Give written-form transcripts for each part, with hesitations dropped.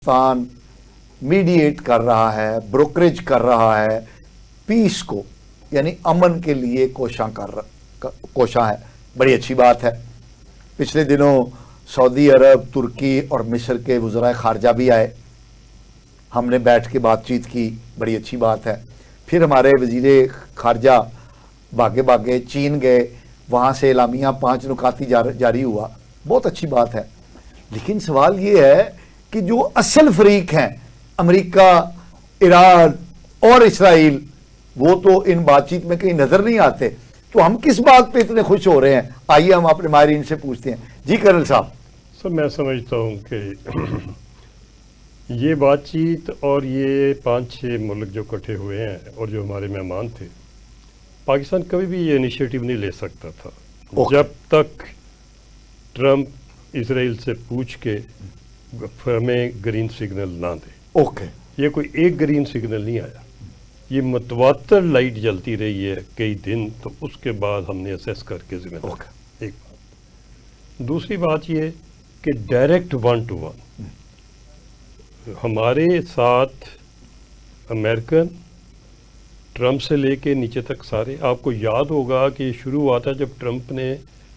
Pakistan mediate कर रहा है, ब्रोकरेज कर रहा है, पीस को यानी अमन के लिए कोशा है। बड़ी अच्छी बात है। पिछले दिनों सऊदी अरब, तुर्की और मिस्र के वज़राए ख़ारजा भी आए, हमने बैठ के बातचीत की, बड़ी अच्छी बात है। फिर हमारे वज़ीर ख़ारजा भागे भागे चीन गए, वहाँ से एलामिया 5 नुकाती जारी हुआ, बहुत अच्छी बात है। लेकिन सवाल ये है कि जो असल फरीक हैं अमेरिका, ईरान और इसराइल, वो तो इन बातचीत में कहीं नज़र नहीं आते। तो हम किस बात पे इतने खुश हो रहे हैं? आइए हम अपने माहिरीन से पूछते हैं। जी कर्नल साहब। सर, मैं समझता हूँ कि ये बातचीत और ये 5-6 मुल्क जो इकट्ठे हुए हैं और जो हमारे मेहमान थे, पाकिस्तान कभी भी ये इनिशिएटिव नहीं ले सकता था जब तक ट्रंप इसराइल से पूछ के हमें ग्रीन सिग्नल ना दे। ओके, ये कोई एक ग्रीन सिग्नल नहीं आया, ये मतवातर लाइट जलती रही है कई दिन, तो उसके बाद हमने असेस करके जिम्मेदार। एक बात। दूसरी बात ये कि डायरेक्ट 1 to 1 हमारे साथ अमेरिकन ट्रंप से लेके नीचे तक सारे, आपको याद होगा कि शुरू हुआ था जब ट्रंप ने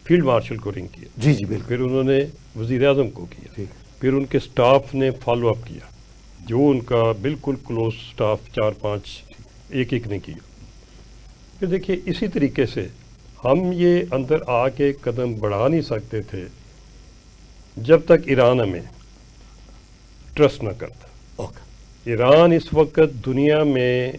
फील्ड मार्शल को रिंग किया। जी जी बिल्कुल। फिर उन्होंने वज़ीर आज़म को किया, फिर उनके स्टाफ ने फॉलो अप किया, जो उनका बिल्कुल क्लोज स्टाफ 4-5 एक ने किया। फिर देखिए, इसी तरीके से हम ये अंदर आके कदम बढ़ा नहीं सकते थे जब तक ईरान हमें ट्रस्ट ना करता। ईरान इस वक्त दुनिया में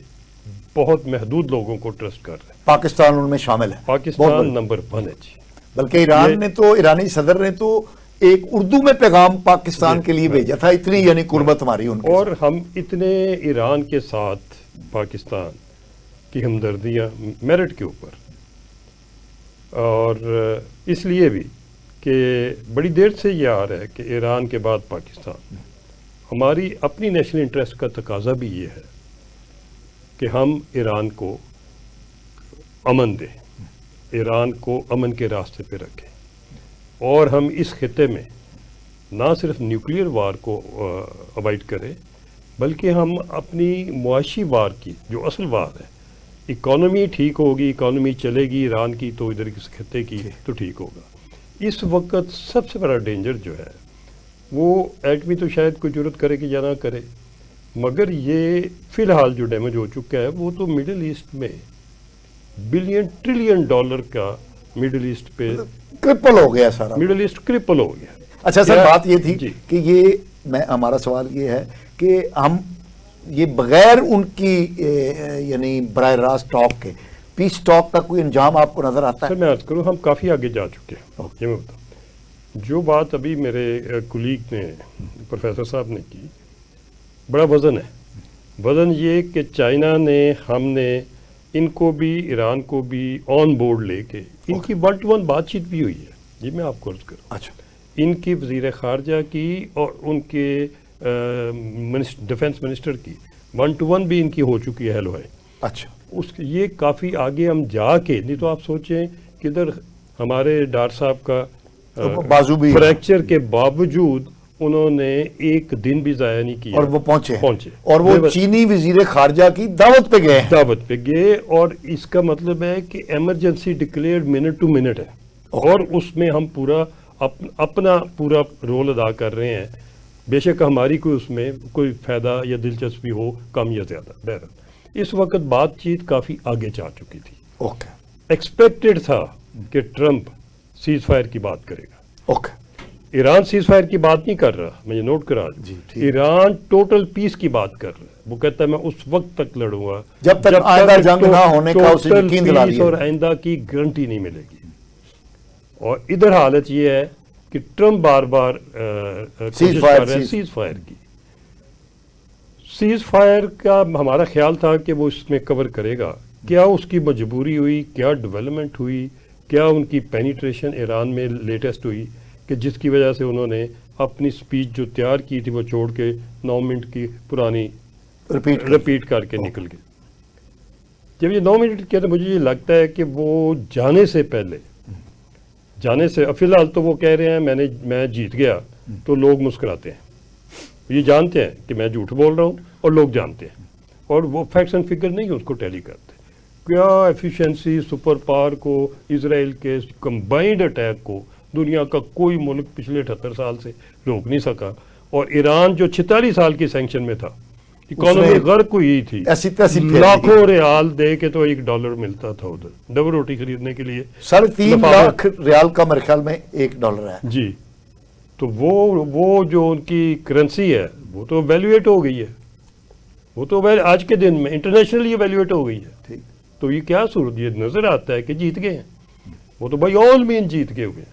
बहुत महदूद लोगों को ट्रस्ट कर रहे हैं, पाकिस्तान उनमें शामिल है। पाकिस्तान नंबर 1 है जी। बल्कि ईरान ने तो, ईरानी सदर ने तो एक उर्दू में पैगाम पाकिस्तान के लिए भेजा था, इतनी यानी कुर्बत हमारी उनके और हम इतने ईरान के साथ पाकिस्तान की हमदर्दियाँ मेरिट के ऊपर, और इसलिए भी कि बड़ी देर से ये आ रहा है कि ईरान के बाद पाकिस्तान, हमारी अपनी नेशनल इंटरेस्ट का तकाजा भी ये है कि हम ईरान को अमन दें, ईरान को अमन के रास्ते पे रखें, और हम इस खिते में ना सिर्फ न्यूक्लियर वार को अवॉइड करें, बल्कि हम अपनी मुआशी वार की, जो असल वार है, इकॉनमी ठीक होगी, इकॉनमी चलेगी ईरान की तो इधर किस खिते की तो ठीक होगा। इस वक्त सबसे बड़ा डेंजर जो है वो एटमी, तो शायद कोई जरूरत करे कि या ना करे, मगर ये फ़िलहाल जो डैमेज हो चुका है वो तो मिडिल ईस्ट में $1 ट्रिलियन का मिडिल ईस्ट पे क्रिपल हो गया सारा, मिडिल ईस्ट क्रिपल हो गया। अच्छा सर, बात ये थी कि ये हमारा सवाल ये है कि हम ये बगैर उनकी यानी बराह रास्त टॉक के पीस टॉक का कोई अंजाम आपको नजर आता है? सर, मैं अर्ज करूँ, हम काफ़ी आगे जा चुके हैं। ये मैं बताऊँ, जो बात अभी मेरे कुलीग ने, प्रोफेसर साहब ने की, बड़ा वज़न है। वज़न ये कि चाइना ने, हमने इनको भी, ईरान को भी ऑन बोर्ड लेके इनकी 1 to 1 बातचीत भी हुई है। ये मैं आपको अर्ज करूँ, अच्छा, इनकी वज़ीर ख़ारजा की और उनके डिफेंस मिनिस्टर की 1 to 1 भी इनकी हो चुकी है, हेलो है। अच्छा, ये काफ़ी आगे हम जाके, नहीं तो आप सोचें कि इधर हमारे डॉक्टर साहब का बाजू भी फ्रैक्चर के बावजूद उन्होंने एक दिन भी ज़ाया नहीं किया, और वो पहुंचे और वो वो चीनी वज़ीर ख़ारजा की दावत पे गए, और इसका मतलब है कि emergency declared minute to minute है, और उसमें हम पूरा अपना पूरा रोल अदा कर रहे हैं। बेशक हमारी कोई उसमें कोई फ़ायदा या दिलचस्पी हो, कम या ज़्यादा। बहरहाल इस वक्त बातचीत काफ़ी आगे जा चुकी थी। ओके, एक्सपेक्टेड था कि ट्रंप सीज फायर की बात करेगा। ओके, ईरान सीज फायर की बात नहीं कर रहा, मैं ये नोट करा दूं। ईरान टोटल पीस की बात कर रहा है। वो कहता है मैं उस वक्त तक लड़ूंगा जब तक आइंदा जंग ना होने का उसे यकीन दिला दिया, और आइंदा की गारंटी नहीं मिलेगी। और इधर हालत ये है कि ट्रंप बार बार कोशिश कर रहे हैं सीज फायर की। सीज फायर का हमारा ख्याल था कि वो इसमें कवर करेगा। क्या उसकी मजबूरी हुई, क्या डेवलपमेंट हुई, क्या उनकी पेनिट्रेशन ईरान में लेटेस्ट हुई कि जिसकी वजह से उन्होंने अपनी स्पीच जो तैयार की थी वो छोड़ के 9 मिनट की पुरानी रिपीट करके निकल गए। जब ये 9 मिनट किया तो मुझे ये लगता है कि वो जाने से पहले, फिलहाल तो वो कह रहे हैं मैं जीत गया, तो लोग मुस्कुराते हैं। ये जानते हैं कि मैं झूठ बोल रहा हूँ और लोग जानते हैं, और वो फैक्ट्स एंड फिगर नहीं उसको टैली करते। क्या एफिशिएंसी सुपर पावर को, इसराइल के कंबाइंड अटैक को दुनिया का कोई मुल्क पिछले 78 साल से रोक नहीं सका, और ईरान जो 46 साल की सैंक्शन में था, इकोनॉमी गर्क हुई थी, ऐसी तैसी फेर दी। लाखों रियाल दे के तो $1 मिलता था उधर डबल रोटी खरीदने के लिए। 3.5 लिफाफे- लाख रियाल का मेरे ख्याल में $1 है। जी, तो वो जो उनकी करेंसी है वो तो वैल्यूएट हो गई है, वो तो आज के दिन में इंटरनेशनली वैल्यूएट हो गई है। ठीक। तो ये क्या सूरत, ये नजर आता है कि जीत गए हैं, वो तो भाई ऑल मीन जीत गए हुए हैं।